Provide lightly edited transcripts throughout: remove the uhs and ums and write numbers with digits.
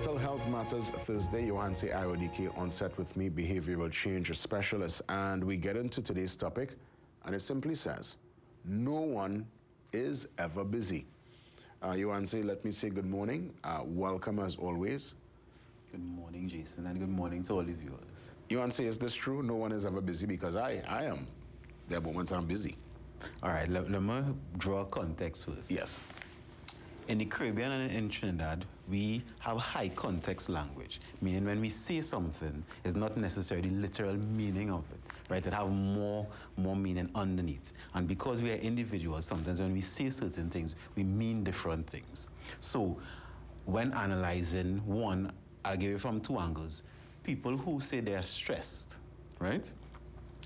Mental Health Matters Thursday. Yohansi Iodike on set with me, behavioral change specialist. And we get into today's topic, and it simply says, no one is ever busy. Yohansi, let me say good morning. Welcome as always. Good morning, Jason, and good morning to all the viewers. Yohansi, is this true? No one is ever busy? Because I am. There are moments I'm busy. All right, let me draw context first. Yes. In the Caribbean and in Trinidad, we have high context language, meaning when we say something, it's not necessarily the literal meaning of it, right? It have more meaning underneath. And because we are individuals, sometimes when we say certain things, we mean different things. So when analyzing, one, I'll give it from two angles. People who say they are stressed, right?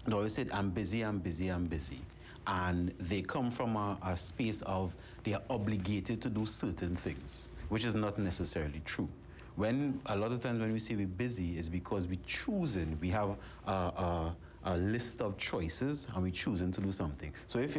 They always say, I'm busy, I'm busy, I'm busy. And they come from a space of they are obligated to do certain things, which is not necessarily true. When a lot of times when we say we're busy, it's because we're choosing. We have a list of choices, and we're choosing to do something. So if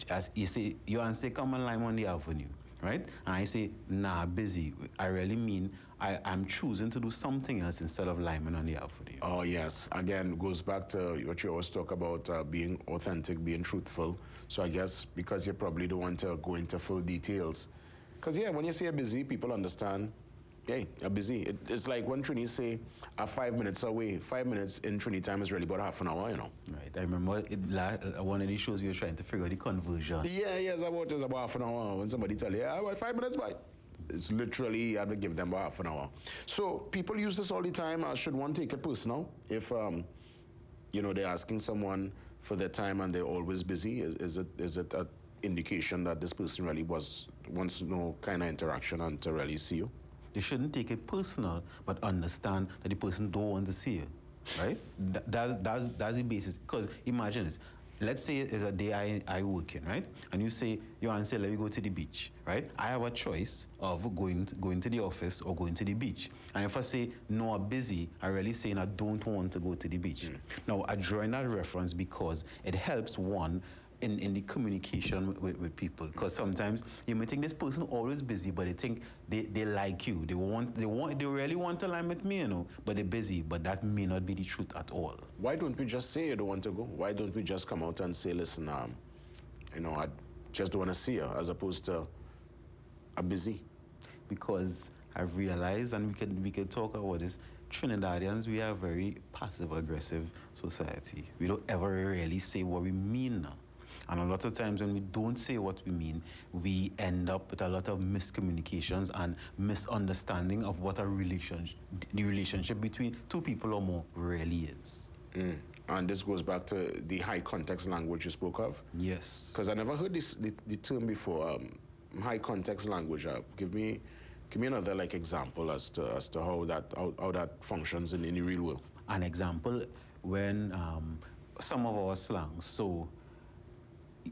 as you say, you answer, come and lime on the avenue, right? And I say, nah, busy. I really mean I'm choosing to do something else instead of liming on the avenue. Oh, yes. Again, goes back to what you always talk about, being authentic, being truthful. So I guess because you probably don't want to go into full details. Because, yeah, when you say you're busy, people understand, hey, you're busy. It's like when Trini say, 5 minutes away. 5 minutes in Trini time is really about half an hour, you know. Right. I remember one of these shows we were trying to figure out the conversion. Yeah, yes, about half an hour. When somebody tell you, yeah, 5 minutes, bye. It's literally, you have to give them about half an hour. So people use this all the time. Should one take it personal? If, you know, they're asking someone for their time and they're always busy, is it an indication that this person really wants no kind of interaction and to really see you? They shouldn't take it personal, but understand that the person don't want to see you, right? That's the basis. Because imagine this. Let's say it's a day I work in, right? And you say, Yohansi, let me go to the beach, right? I have a choice of going to the office or going to the beach. And if I say, no, I'm busy, I'm really saying I don't want to go to the beach. Now, I draw in that reference because it helps, one, in the communication with people, because sometimes you may think this person always busy, but they think they like you. They really want to line with me, you know, but they're busy. But that may not be the truth at all. Why don't we just say you don't want to go? Why don't we just come out and say, listen, you know, I just don't want to see you, as opposed to I'm busy? Because I've realized, and we can talk about this, Trinidadians, we are a very passive-aggressive society. We don't ever really say what we mean now. And a lot of times when we don't say what we mean, we end up with a lot of miscommunications and misunderstanding of what the relationship between two people or more really is. And this goes back to the high context language you spoke of? Yes. Because I never heard the term before, high context language. Give me another like example as to how that functions in the real world. An example, when some of our slangs, so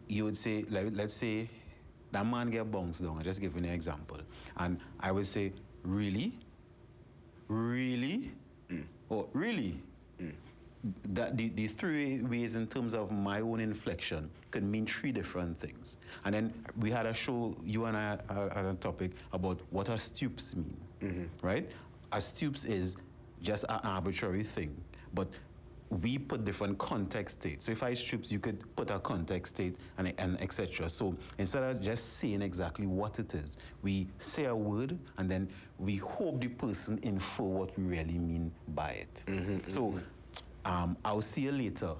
you would say, like, let's say that man get bounced down. I'm just giving an example. And I would say, really? Really? Or really? That the three ways in terms of my own inflection could mean three different things. And then we had a show, you and I had a topic about what a stoops mean, right? A stoops is just an arbitrary thing, but we put different context states. So if I stoops, you could put a context state and etc. So instead of just saying exactly what it is, we say a word and then we hope the person infer what we really mean by it. So I'll see you later.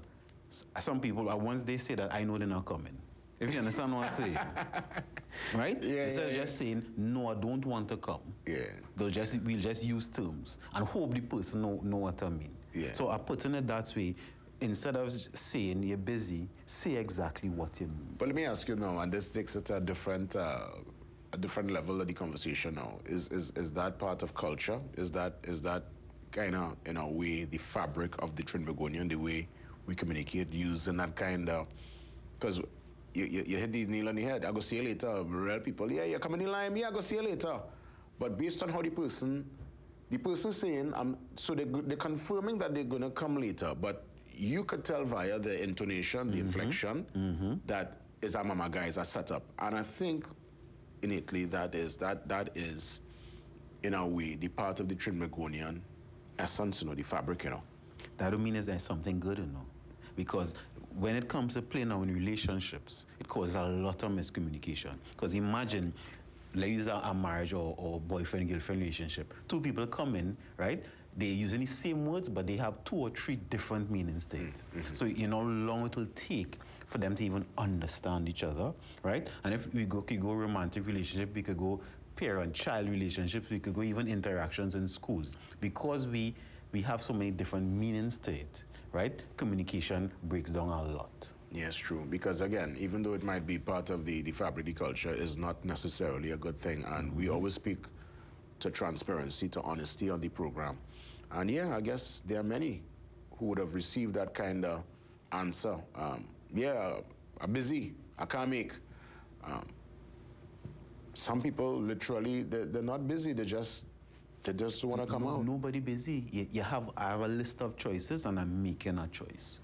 Some people, once they say that, I know they're not coming. If you understand what I'm saying. Right? Yeah, instead of just saying, no, I don't want to come. Yeah. We'll just use terms and hope the person know what I mean. Yeah. So I'm putting it that way. Instead of saying you're busy, say exactly what you mean. But let me ask you now, and this takes it to a different level of the conversation now. Is that part of culture? Is that kind of, in a way, the fabric of the Trinbagonian, the way we communicate, using that kind of, because you hit the nail on the head. I go see you later. Real people, yeah, you're coming in line, yeah, I go see you later. But based on how the person saying, so they're confirming that they're going to come later, but you could tell via the intonation, the inflection, that is a mama guys, a setup. And I think innately that is in a way, the part of the Trinbagonian essence, the fabric, That don't mean there's something good, because when it comes to playing now in relationships, it causes a lot of miscommunication. Because imagine, let's use a marriage or boyfriend-girlfriend relationship. Two people come in, right? They're using the same words, but they have 2 or 3 different meanings to it. Mm-hmm. So you know how long it will take for them to even understand each other, right? And if we could go romantic relationship, we could go parent-child relationships, we could go even interactions in schools. Because we have so many different meanings to it, right? Communication breaks down a lot. Yes, true. Because again, even though it might be part of the fabric of the culture, is not necessarily a good thing. And we always speak to transparency, to honesty on the program. And yeah, I guess there are many who would have received that kind of answer. Yeah, I'm busy, I can't make. Some people literally, they're not busy, they just want to come out. Nobody busy. I have a list of choices and I'm making a choice.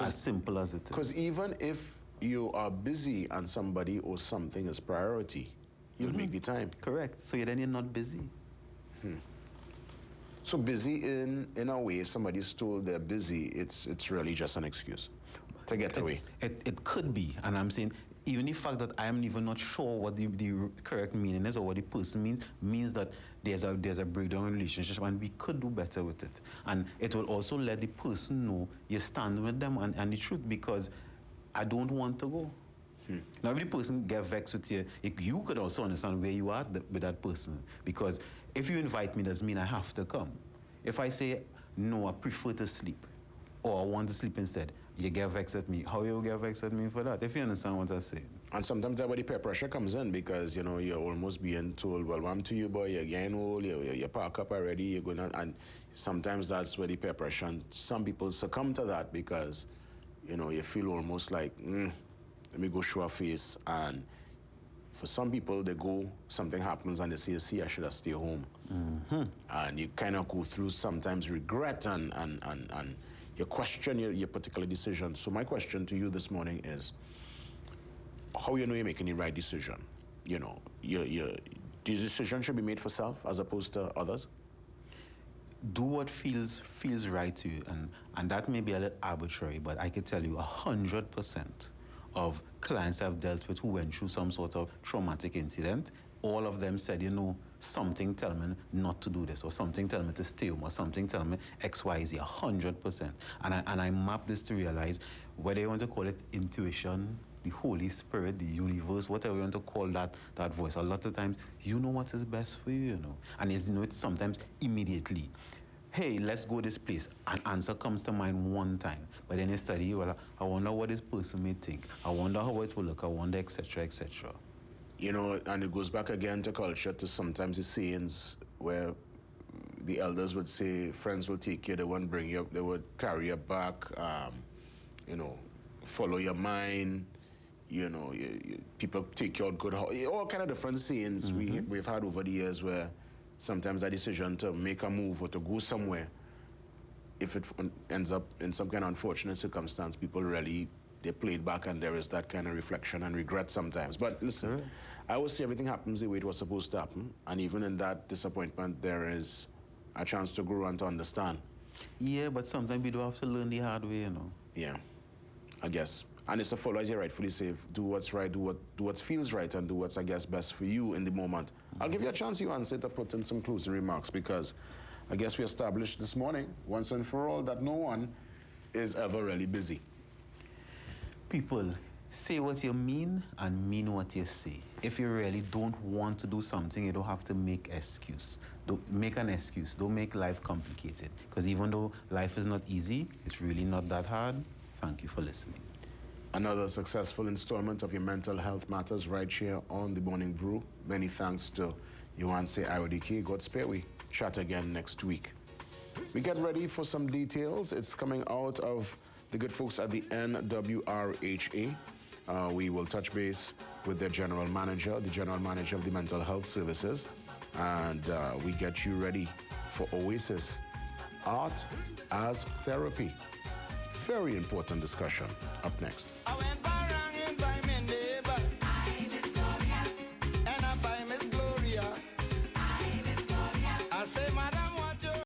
As simple as it is. Because even if you are busy and somebody or something is priority, you'll make the time. Correct. So then you're not busy. So busy in a way, if somebody's told they're busy, it's really just an excuse to get away. It could be, and I'm saying, even the fact that I am even not sure what the correct meaning is or what the person means that there's a breakdown in relationship, and we could do better with it. And it will also let the person know you stand with them and the truth, because I don't want to go. Now, if the person get vexed with you, you could also understand where you are with that person. Because if you invite me, doesn't mean I have to come. If I say, no, I prefer to sleep, or I want to sleep instead, you get vexed at me. How you get vexed at me for that? If you understand what I'm saying. And sometimes that's where the peer pressure comes in, because, you're almost being told, well, I'm to you, boy, you're getting old, you park up already, you're going to, and sometimes that's where the peer pressure, and some people succumb to that because, you feel almost like, let me go show a face. And for some people, they go, something happens, and they say, see, I should have stayed home. And you kind of go through sometimes regret and you question your particular decision. So my question to you this morning is, how you know you're making the right decision? This decision should be made for self as opposed to others? Do what feels right to you, and that may be a little arbitrary, but I could tell you 100% of clients I've dealt with who went through some sort of traumatic incident, all of them said, something tell me not to do this, or something tell me to stay home, or something tell me X, Y, Z, 100%. And I map this to realize, whether you want to call it intuition, the Holy Spirit, the universe, whatever you want to call that voice, a lot of times, you know what is best for you, And it's sometimes immediately. Hey, let's go this place. An answer comes to mind one time. But then you study, well, I wonder what this person may think. I wonder how it will look. I wonder, etc., etc. And it goes back again to culture, to sometimes the sayings where the elders would say, friends will take you, they won't bring you up, they would carry you back, follow your mind, people take you out good, all kind of different sayings we've had over the years, where sometimes a decision to make a move or to go somewhere, if it ends up in some kind of unfortunate circumstance, people really, they play it back, and there is that kind of reflection and regret sometimes. But listen, I always say everything happens the way it was supposed to happen, and even in that disappointment, there is a chance to grow and to understand. Yeah, but sometimes we do have to learn the hard way, Yeah, I guess. And it's to follow, as you rightfully say, do what's right, do what feels right, and do what's, I guess, best for you in the moment. I'll give you a chance, you answer, to put in some closing remarks, because I guess we established this morning, once and for all, that no one is ever really busy. People, say what you mean and mean what you say. If you really don't want to do something, you don't have to make excuse. Don't make an excuse. Don't make life complicated. Because even though life is not easy, it's really not that hard. Thank you for listening. Another successful installment of your Mental Health Matters right here on The Morning Brew. Many thanks to Yuanse IODK. God spare we chat again next week. We get ready for some details. It's coming out of the good folks at the NWRHA. We will touch base with their general manager, the general manager of the mental health services, and we get you ready for Oasis, art as therapy. Very important discussion up next.